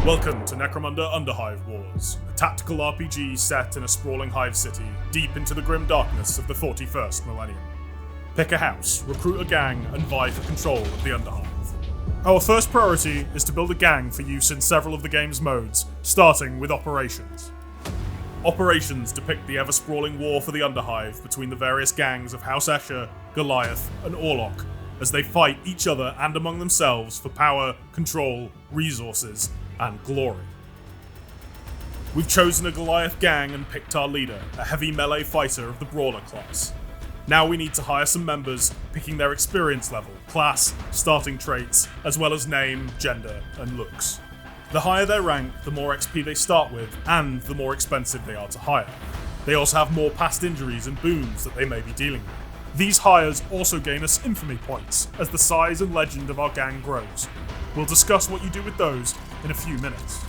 Welcome to Necromunda Underhive Wars, a tactical RPG set in a sprawling hive city, deep into the grim darkness of the 41st millennium. Pick a house, recruit a gang, and vie for control of the Underhive. Our first priority is to build a gang for use in several of the game's modes, starting with Operations. Operations depict the ever-sprawling war for the Underhive between the various gangs of House Escher, Goliath, and Orlok, as they fight each other and among themselves for power, control, resources, and glory. We've chosen a Goliath gang and picked our leader, a heavy melee fighter of the Brawler class. Now we need to hire some members, picking their experience level, class, starting traits, as well as name, gender, and looks. The higher their rank, the more XP they start with, and the more expensive they are to hire. They also have more past injuries and boons that they may be dealing with. These hires also gain us infamy points, as the size and legend of our gang grows. We'll discuss what you do with those in a few minutes.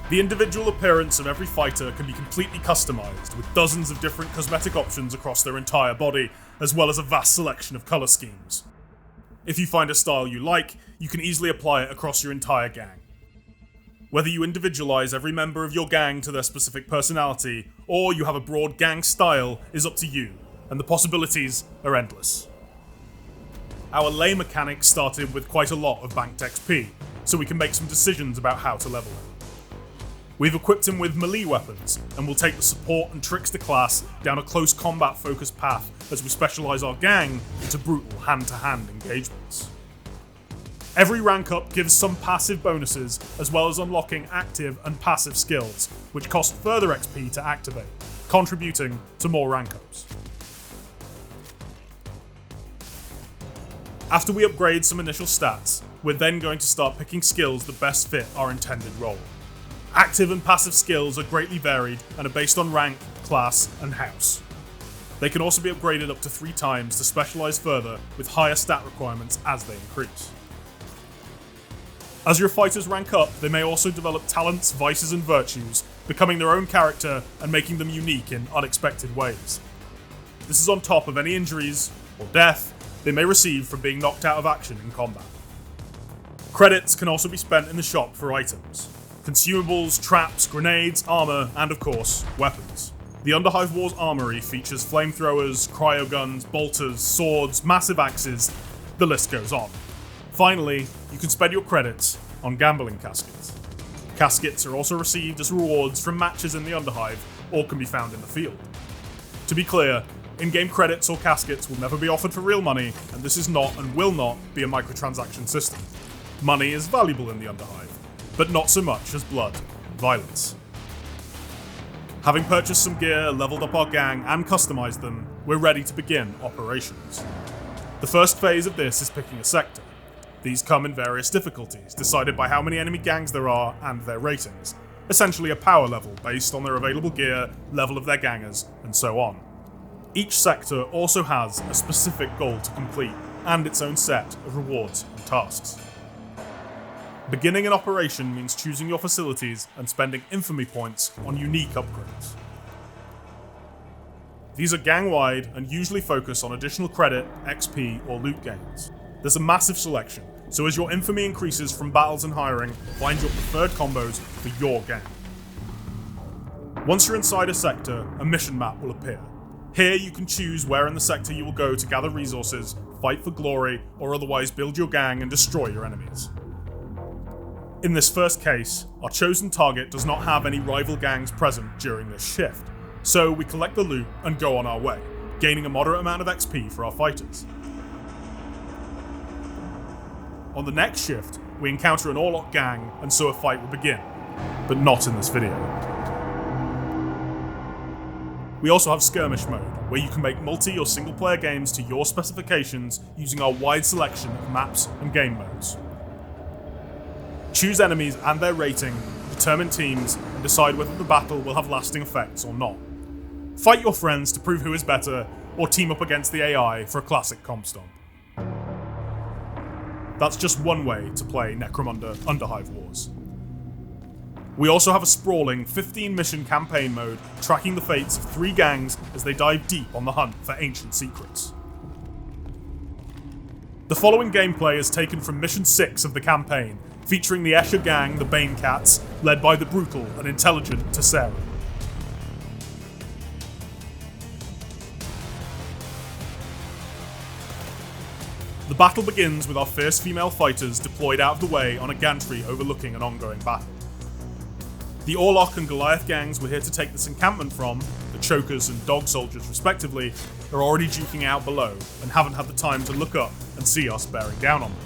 The individual appearance of every fighter can be completely customized, with dozens of different cosmetic options across their entire body, as well as a vast selection of color schemes. If you find a style you like, you can easily apply it across your entire gang. Whether you individualize every member of your gang to their specific personality, or you have a broad gang style, is up to you, and the possibilities are endless. Our lay mechanic started with quite a lot of banked XP, so we can make some decisions about how to level it. We've equipped him with melee weapons, and we'll take the support and trickster class down a close combat focused path as we specialise our gang into brutal hand-to-hand engagements. Every rank up gives some passive bonuses, as well as unlocking active and passive skills, which cost further XP to activate, contributing to more rank ups. After we upgrade some initial stats, we're then going to start picking skills that best fit our intended role. Active and passive skills are greatly varied and are based on rank, class, and house. They can also be upgraded up to 3 times to specialise further with higher stat requirements as they increase. As your fighters rank up, they may also develop talents, vices, and virtues, becoming their own character and making them unique in unexpected ways. This is on top of any injuries or death they may receive from being knocked out of action in combat. Credits can also be spent in the shop for items. Consumables, traps, grenades, armour, and of course, weapons. The Underhive Wars armoury features flamethrowers, cryoguns, bolters, swords, massive axes, the list goes on. Finally, you can spend your credits on gambling caskets. Caskets are also received as rewards from matches in the Underhive, or can be found in the field. To be clear, in-game credits or caskets will never be offered for real money, and this is not and will not be a microtransaction system. Money is valuable in the Underhive, but not so much as blood and violence. Having purchased some gear, leveled up our gang, and customized them, we're ready to begin operations. The first phase of this is picking a sector. These come in various difficulties, decided by how many enemy gangs there are and their ratings, essentially a power level based on their available gear, level of their gangers, and so on. Each sector also has a specific goal to complete, and its own set of rewards and tasks. Beginning an operation means choosing your facilities and spending infamy points on unique upgrades. These are gang-wide and usually focus on additional credit, XP, or loot gains. There's a massive selection, so as your infamy increases from battles and hiring, find your preferred combos for your gang. Once you're inside a sector, a mission map will appear. Here you can choose where in the sector you will go to gather resources, fight for glory, or otherwise build your gang and destroy your enemies. In this first case, our chosen target does not have any rival gangs present during this shift, so we collect the loot and go on our way, gaining a moderate amount of XP for our fighters. On the next shift, we encounter an Orlok gang, and so a fight will begin, but not in this video. We also have Skirmish mode, where you can make multi- or single-player games to your specifications using our wide selection of maps and game modes. Choose enemies and their rating, determine teams, and decide whether the battle will have lasting effects or not. Fight your friends to prove who is better, or team up against the AI for a classic comp stomp. That's just one way to play Necromunda Underhive Wars. We also have a sprawling 15-mission campaign mode tracking the fates of 3 gangs as they dive deep on the hunt for ancient secrets. The following gameplay is taken from Mission 6 of the campaign, featuring the Escher gang, the Bane Cats, led by the brutal and intelligent Tessera. The battle begins with our first female fighters deployed out of the way on a gantry overlooking an ongoing battle. The Orlok and Goliath gangs we're here to take this encampment from, the Chokers and Dog Soldiers respectively, are already duking out below and haven't had the time to look up and see us bearing down on them.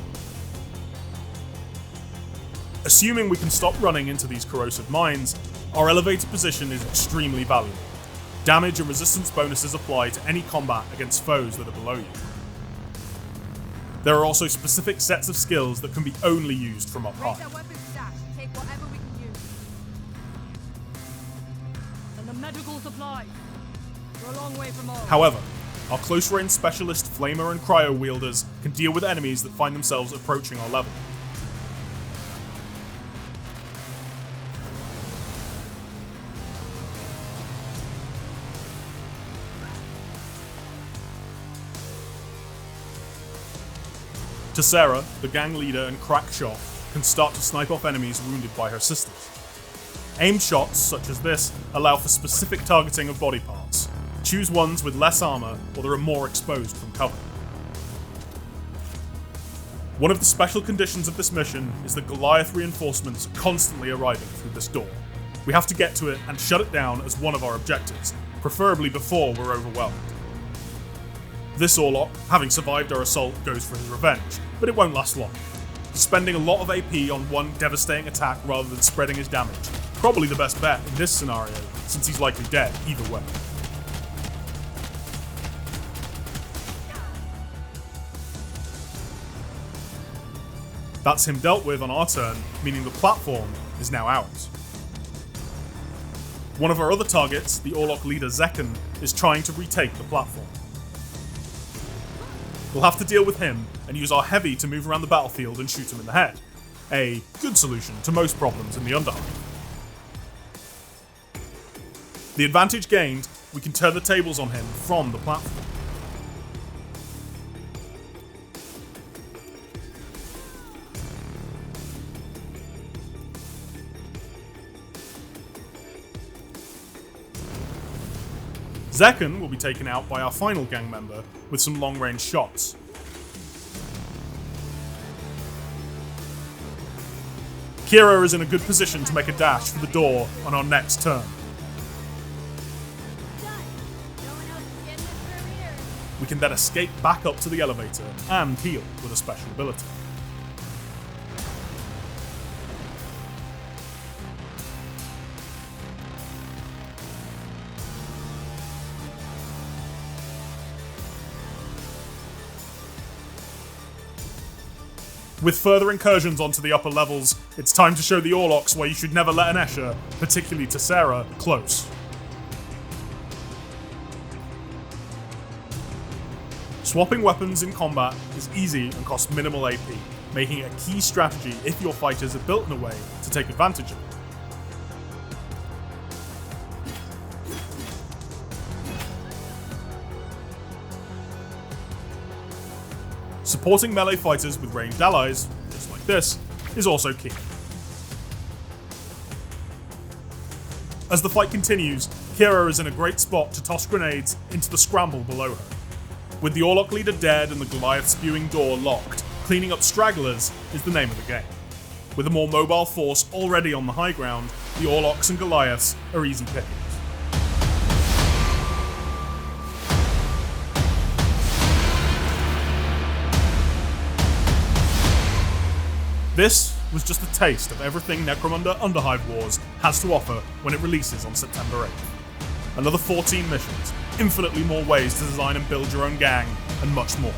Assuming we can stop running into these corrosive mines, our elevated position is extremely valuable. Damage and resistance bonuses apply to any combat against foes that are below you. There are also specific sets of skills that can be only used from up high. Take whatever we can use. And the medical supplies. We're a long way from home. However, our close-range specialist flamer and cryo wielders can deal with enemies that find themselves approaching our level. Tessera, the gang leader and crack shot, can start to snipe off enemies wounded by her sisters. Aimed shots, such as this, allow for specific targeting of body parts. Choose ones with less armor or that are more exposed from cover. One of the special conditions of this mission is that Goliath reinforcements are constantly arriving through this door. We have to get to it and shut it down as one of our objectives, preferably before we're overwhelmed. This Orlok, having survived our assault, goes for his revenge, but it won't last long. He's spending a lot of AP on one devastating attack rather than spreading his damage. Probably the best bet in this scenario, since he's likely dead either way. That's him dealt with on our turn, meaning the platform is now ours. One of our other targets, the Orlok leader XOne, is trying to retake the platform. We'll have to deal with him and use our heavy to move around the battlefield and shoot him in the head. A good solution to most problems in the Underhive. The advantage gained, we can turn the tables on him from the platform. XOne will be taken out by our final gang member with some long-range shots. Kira is in a good position to make a dash for the door on our next turn. We can then escape back up to the elevator and heal with a special ability. With further incursions onto the upper levels, it's time to show the Orloks why you should never let an Escher, particularly Tessera, close. Swapping weapons in combat is easy and costs minimal AP, making it a key strategy if your fighters are built in a way to take advantage of it. Supporting melee fighters with ranged allies, just like this, is also key. As the fight continues, Kira is in a great spot to toss grenades into the scramble below her. With the Orlok leader dead and the Goliath spewing door locked, cleaning up stragglers is the name of the game. With a more mobile force already on the high ground, the Orloks and Goliaths are easy pickings. This was just a taste of everything Necromunda Underhive Wars has to offer when it releases on September 8th. Another 14 missions, infinitely more ways to design and build your own gang, and much more.